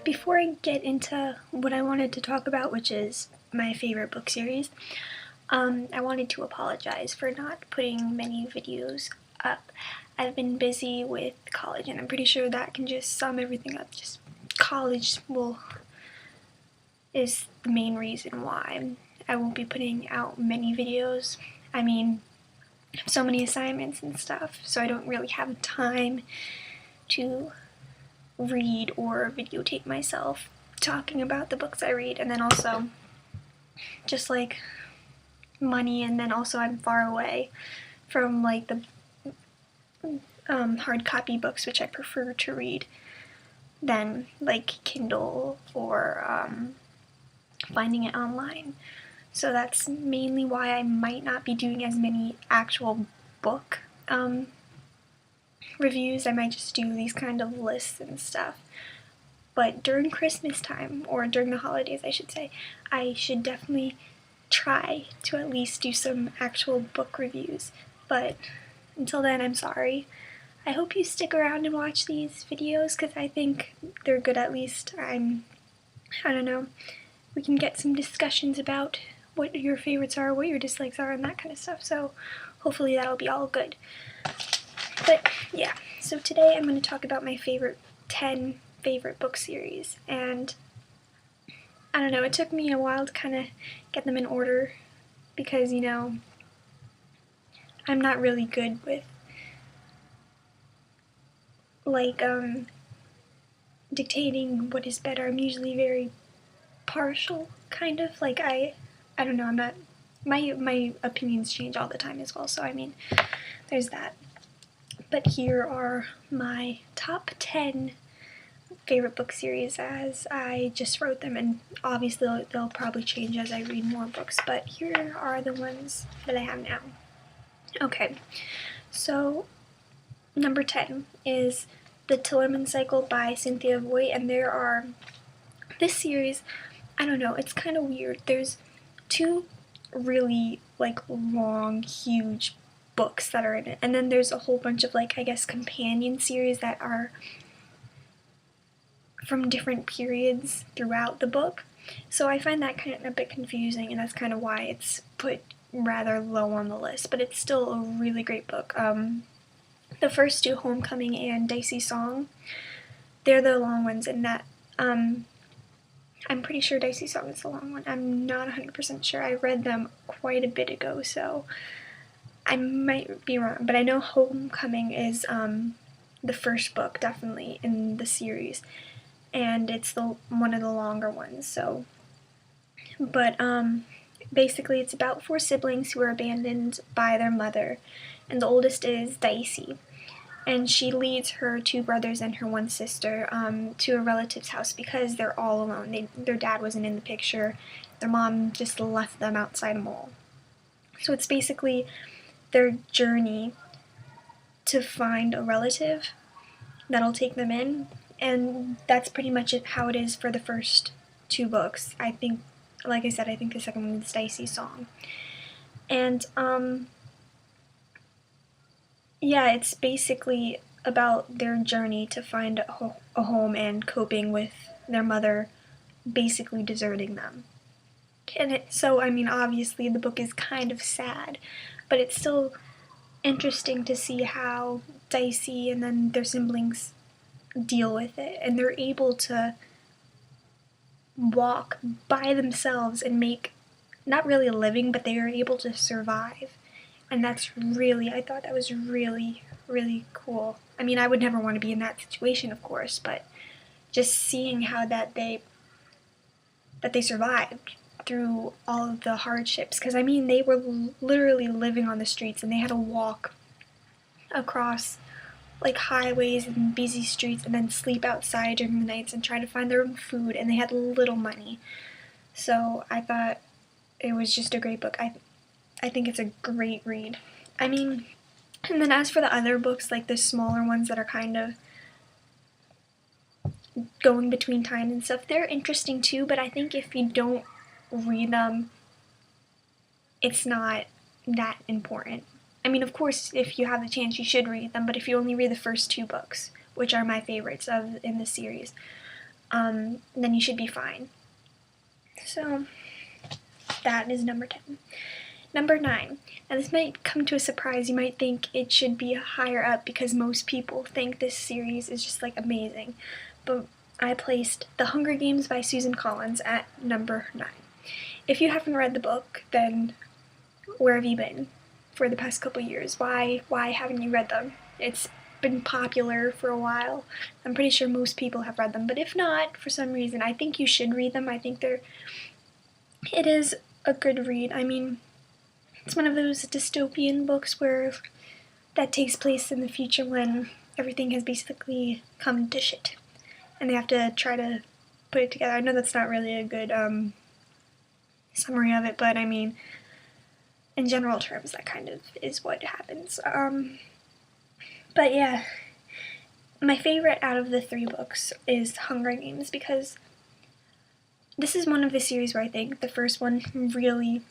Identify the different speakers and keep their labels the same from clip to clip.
Speaker 1: before I get into what I wanted to talk about, which is my favorite book series, I wanted to apologize for not putting many videos up. I've been busy with college, and I'm pretty sure that can just sum everything up. Just college is the main reason why I won't be putting out many videos. I mean, I have so many assignments and stuff, so I don't really have time to read or videotape myself talking about the books I read, and then also just like money, and then also I'm far away from like the hard copy books, which I prefer to read than like Kindle or finding it online. So that's mainly why I might not be doing as many actual book reviews. I might just do these kind of lists and stuff. But during Christmas time, or during the holidays I should say, I should definitely try to at least do some actual book reviews. But until then, I'm sorry. I hope you stick around and watch these videos, because I think they're good at least. I don't know, we can get some discussions about what your favorites are, what your dislikes are, and that kind of stuff, so hopefully that'll be all good. But yeah, so today I'm going to talk about my favorite 10 favorite book series, and I don't know, it took me a while to kind of get them in order, because, you know, I'm not really good with like dictating what is better. I'm usually very partial, kind of, like I don't know, I'm not, my opinions change all the time as well, so I mean, there's that. But here are my top 10 favorite book series as I just wrote them, and obviously they'll probably change as I read more books, but here are the ones that I have now. Okay, so number 10 is The Tillerman Cycle by Cynthia Voigt, and this series, I don't know, it's kind of weird. There's two really like long, huge books that are in it, and then there's a whole bunch of like, I guess, companion series that are from different periods throughout the book. So I find that kind of a bit confusing, and that's kind of why it's put rather low on the list, but it's still a really great book. The first two, Homecoming and Dicey Song, they're the long ones, and that I'm pretty sure Dicey Song is the long one. I'm not 100% sure. I read them quite a bit ago, so I might be wrong, but I know Homecoming is the first book, definitely, in the series, and it's one of the longer ones, so. But basically it's about 4 siblings who are abandoned by their mother, and the oldest is Dicey, and she leads her 2 brothers and her 1 sister to a relative's house because they're all alone. Their dad wasn't in the picture. Their mom just left them outside a mall. So it's basically their journey to find a relative that'll take them in, and that's pretty much how it is for the first 2 books. I think, like I said, I think the second one is Dicey Song. And yeah, it's basically about their journey to find a home and coping with their mother basically deserting them. And so, I mean, obviously the book is kind of sad, but it's still interesting to see how Dicey and then their siblings deal with it, and they're able to walk by themselves and make, not really a living, but they are able to survive. And that's really, I thought that was really, really cool. I mean, I would never want to be in that situation, of course, but just seeing how that they survived through all of the hardships, because I mean, they were literally living on the streets, and they had to walk across like highways and busy streets, and then sleep outside during the nights and try to find their own food, and they had little money. So I thought it was just a great book. I think it's a great read. I mean, and then as for the other books, like the smaller ones that are kind of going between time and stuff, they're interesting too, but I think if you don't read them, it's not that important. I mean, of course, if you have the chance, you should read them, but if you only read the first 2 books, which are my favorites in the series, then you should be fine. So that is number 10. Number 9. Now this might come to a surprise. You might think it should be higher up because most people think this series is just like amazing. But I placed The Hunger Games by Susan Collins at number 9. If you haven't read the book, then where have you been for the past couple years? Why haven't you read them? It's been popular for a while. I'm pretty sure most people have read them, but if not, for some reason, I think you should read them. I think it is a good read. I mean, it's one of those dystopian books that takes place in the future when everything has basically come to shit, and they have to try to put it together. I know that's not really a good summary of it, but I mean, in general terms, that kind of is what happens. But yeah, my favorite out of the 3 books is Hunger Games, because this is one of the series where I think the first one really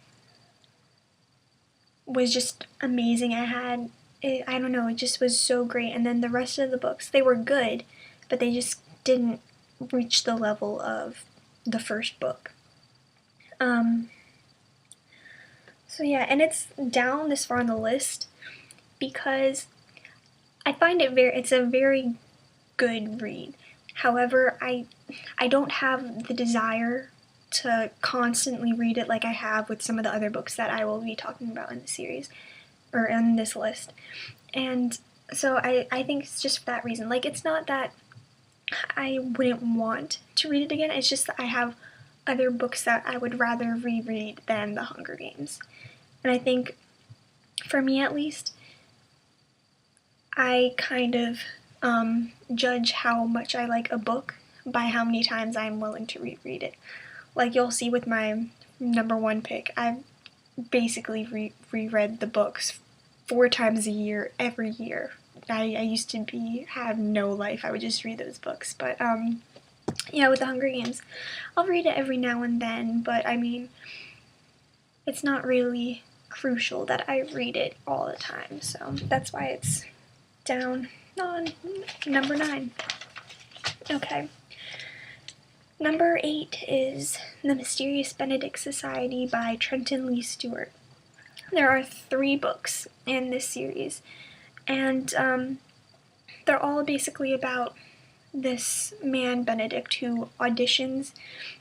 Speaker 1: was just amazing. I don't know, it just was so great. And then the rest of the books, they were good, but they just didn't reach the level of the first book. So yeah, and it's down this far on the list because I find it's a very good read. However, I don't have the desire to constantly read it like I have with some of the other books that I will be talking about in the series, or in this list. And so I think it's just for that reason. Like, it's not that I wouldn't want to read it again, it's just that I have other books that I would rather reread than The Hunger Games. And I think, for me at least, I kind of judge how much I like a book by how many times I'm willing to reread it. Like you'll see with my number 1 pick, I've basically reread the books 4 times a year, every year. I used to have no life. I would just read those books. But yeah, with The Hunger Games, I'll read it every now and then, but I mean, it's not really crucial that I read it all the time, so that's why it's down on number 9. Okay. Number 8 is The Mysterious Benedict Society by Trenton Lee Stewart. There are 3 books in this series, and they're all basically about this man, Benedict, who auditions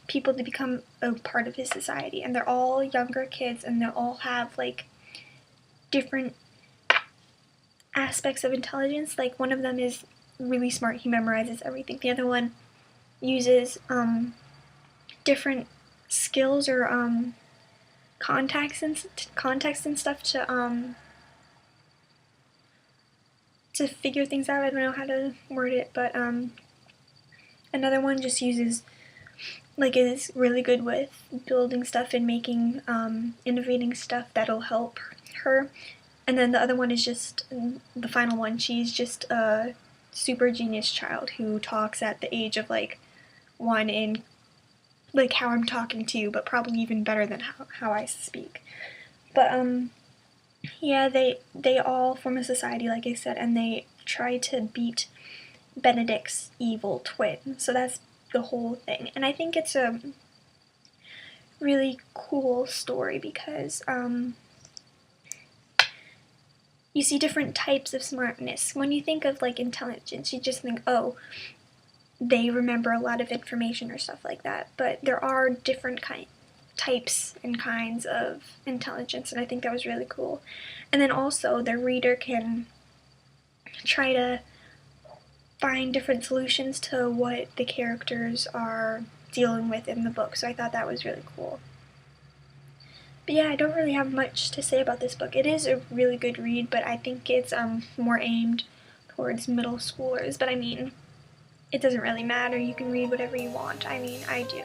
Speaker 1: people to become a part of his society, and they're all younger kids, and they all have like different aspects of intelligence. Like, one of them is really smart, he memorizes everything. The other one uses different skills or contacts and stuff to figure things out. I don't know how to word it, but another one just uses, like, is really good with building stuff and making innovating stuff that'll help her. And then the other one is just, the final one, she's just a super genius child who talks at the age of like 1 in like how I'm talking to you, but probably even better than how I speak. But yeah, they all form a society, like I said, and they try to beat Benedict's evil twin. So that's the whole thing. And I think it's a really cool story because you see different types of smartness. When you think of like intelligence, you just think, oh, they remember a lot of information or stuff like that. But there are different types and kinds of intelligence, and I think that was really cool. And then also the reader can try to find different solutions to what the characters are dealing with in the book, so I thought that was really cool. But yeah, I don't really have much to say about this book. It is a really good read, but I think it's more aimed towards middle schoolers. But I mean, it doesn't really matter. You can read whatever you want. I mean, I do.